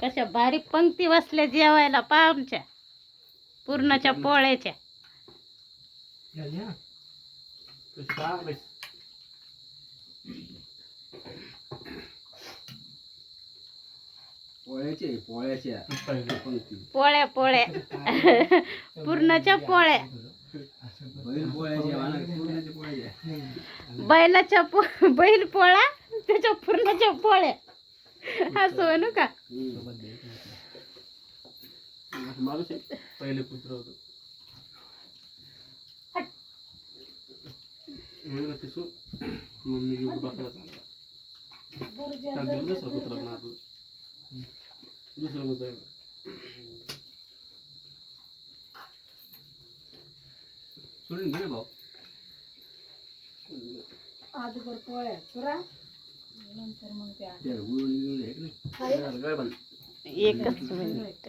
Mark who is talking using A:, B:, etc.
A: कशा भारी पंक्ती बसल्या जेवायला पा आमच्या पूर्णाच्या पोळ्याच्या. पोळ्या पोळ्या पूर्णाच्या पोळ्या. बैलाच्या बैल पोळा त्याच्या पूर्णाच्या पोळ्या असं म्हणू का.
B: पहिले पुत्र होत मम्मी घेऊन बकरा चांगला दुसरा कुत्रा मारलं दुसरं कुत्रा सोडून घे भाऊ.
C: आजवर पोळ्या पुरा नंतर मग त्या
A: एकच मिनिट.